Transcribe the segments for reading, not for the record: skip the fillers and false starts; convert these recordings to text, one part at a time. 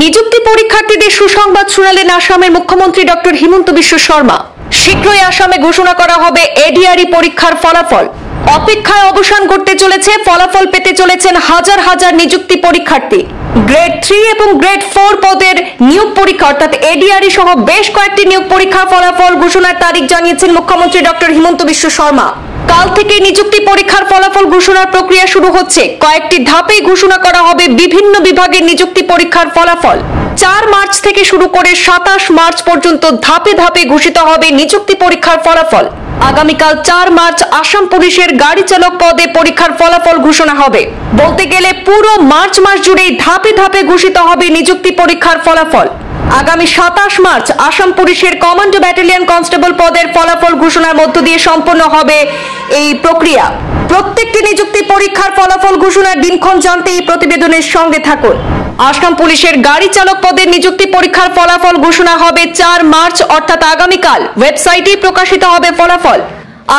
নিযুক্তি পরীক্ষার্থীদের সুসংবাদ শোনালেন আসামের মুখ্যমন্ত্রী ডক্টর হিমন্ত বিশ্ব শর্মা। শীঘ্রই আসামে ঘোষণা করা হবে এডিআরই পরীক্ষার ফলাফল। অপেক্ষায় অবসান করতে চলেছে, ফলাফল পেতে চলেছেন হাজার হাজার নিযুক্তি পরীক্ষার্থী। গ্রেড 3 এবং গ্রেড 4 পদের নিয়োগ পরীক্ষা অর্থাৎ এডিআরই সহ বেশ কয়েকটি নিয়োগ পরীক্ষার ফলাফল ঘোষণার তারিখ জানিয়েছেন মুখ্যমন্ত্রী ডক্টর হিমন্ত বিশ্ব শর্মা। কাল থেকে নিযুক্তি পরীক্ষার ফলাফল ঘোষণার প্রক্রিয়া শুরু হচ্ছে। কয়েকটি ধাপে ঘোষণা করা হবে বিভিন্ন বিভাগের নিযুক্তি পরীক্ষার ফলাফল। 4 মার্চ থেকে শুরু করে 27 মার্চ পর্যন্ত ধাপে ধাপে ঘোষিত হবে নিযুক্তি পরীক্ষার ফলাফল। আগামীকাল 4 মার্চ আসাম পুলিশের গাড়ি চালক পদে পরীক্ষার ফলাফল ঘোষণা হবে। বলতে গেলে পুরো মার্চ মাস জুড়েই ধাপে ধাপে ঘোষিত হবে নিযুক্তি পরীক্ষার ফলাফল। আগামী 27 মার্চ আসাম পুলিশের কমান্ডো ব্যাটালিয়ন কনস্টেবল পদের ফলাফল ঘোষণার মধ্য দিয়ে সম্পন্ন হবে এই প্রক্রিয়া। প্রত্যেকটি নিযুক্তি পরীক্ষার ফলাফল ঘোষণার দিনক্ষণ জানতে এই প্রতিবেদনের সঙ্গে থাকুন। আসাম পুলিশের গাড়ি চালক পদের নিযুক্তি পরীক্ষার ফলাফল ঘোষণা হবে 4 মার্চ অর্থাৎ আগামীকাল। ওয়েবসাইটে প্রকাশিত হবে ফলাফল।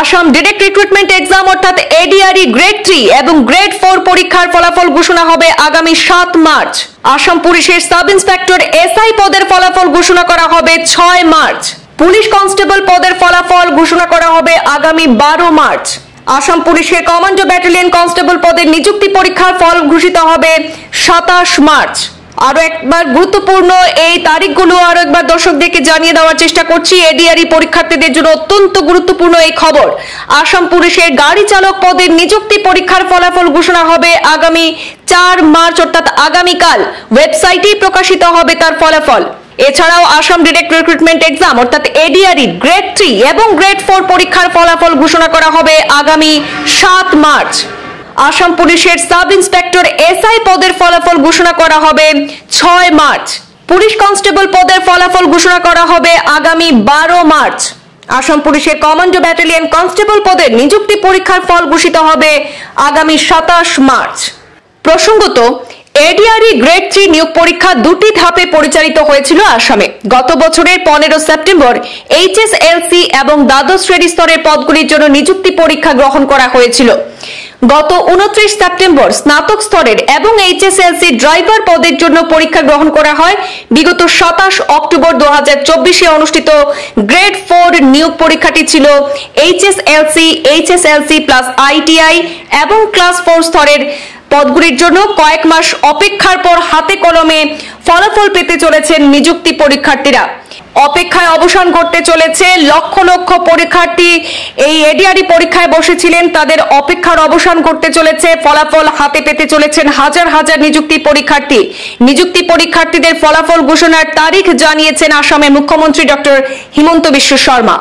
আসাম ডিরেক্ট রিক্রুটমেন্ট এক্সাম অর্থাৎ এডিআরই গ্রেড 3 এবং গ্রেড 4 পরীক্ষার ফলাফল ঘোষণা হবে আগামী 7 মার্চ। আসাম পুলিশের সাব ইন্সপেক্টর এসআই পদের ফলাফল ঘোষণা করা হবে 6 মার্চ। পুলিশ কনস্টেবল পদের ফলাফল ঘোষণা করা হবে আগামী 12 মার্চ। আসাম পুলিশের কমান্ডো ব্যাটালিয়ন কনস্টেবল পদের নিযুক্তি পরীক্ষার ফল ঘোষিত হবে 27 মার্চ। আরো একবার গুরুত্বপূর্ণ এই তারিখগুলো আরো একবার দর্শকদেরকে জানিয়ে দেওয়ার চেষ্টা করছি। এডিআরই পরীক্ষার্থীদের জন্য অত্যন্ত গুরুত্বপূর্ণ এই খবর। আসাম পুলিশের গাড়ি চালক পদের নিযুক্তি পরীক্ষার ফলাফল ঘোষণা হবে আগামী 4 মার্চ অর্থাৎ আগামীকাল। ওয়েবসাইটে প্রকাশিত হবে তার ফলাফল। এছাড়াও আসাম ডিরেক্ট রিক্রুটমেন্ট এক্সাম অর্থাৎ এডিআরই গ্রেড 3 এবং গ্রেড 4 পরীক্ষার ফলাফল ঘোষণা করা হবে আগামী 7 মার্চ। আসাম পুলিশের সাব ইন্সপেক্টর এসআই পদের ফলাফল ঘোষণা করা হবে 6 মার্চ। পুলিশ কনস্টেবল পদের ফলাফল ঘোষণা করা হবে আগামী 12 মার্চ। আসাম পুলিশের কমান্ডো ব্যাটালিয়ন কনস্টেবল পদের নিযুক্তি পরীক্ষার ফল ঘোষিত হবে আগামী 27 মার্চ। প্রসঙ্গত, এডিআরই গ্রেড 3 নিয়োগ পরীক্ষা দুটি ধাপে পরিচালিত হয়েছিল আসামে। গত বছরের 15 সেপ্টেম্বর এইচএসএলসি এবং দ্বাদশ শ্রেণী স্তরের পদগুলির জন্য নিযুক্তি পরীক্ষা গ্রহণ করা হয়েছিল। গত 29 সেপ্টেম্বর স্নাতক স্তরের এবং এইচএসএলসি ড্রাইভার পদের জন্য পরীক্ষা গ্রহণ করা হয়। বিগত 27 অক্টোবর 2024 অনুষ্ঠিত গ্রেড 4 নিয়োগ পরীক্ষাটি ছিল এইচএসএলসি প্লাস আইটিআই এবং ক্লাস 4 স্তরের পদগুলির জন্য। কয়েক মাস অপেক্ষার পর হাতে কলমে ফলাফল পেতে চলেছেন নিযুক্তি পরীক্ষার্থীরা। অপেক্ষায় অবসান করতে চলেছে লক্ষ লক্ষ পরীক্ষার্থী এই এডিআরই পরীক্ষায় বসেছিলেন, তাদের অপেক্ষার অবসান করতে চলেছে। ফলাফল হাতে পেতে চলেছেন হাজার হাজার নিযুক্তি পরীক্ষার্থী। নিযুক্তি পরীক্ষার্থীদের ফলাফল ঘোষণার তারিখ জানিয়েছেন আসামের মুখ্যমন্ত্রী ডক্টর হিমন্ত বিশ্ব শর্মা।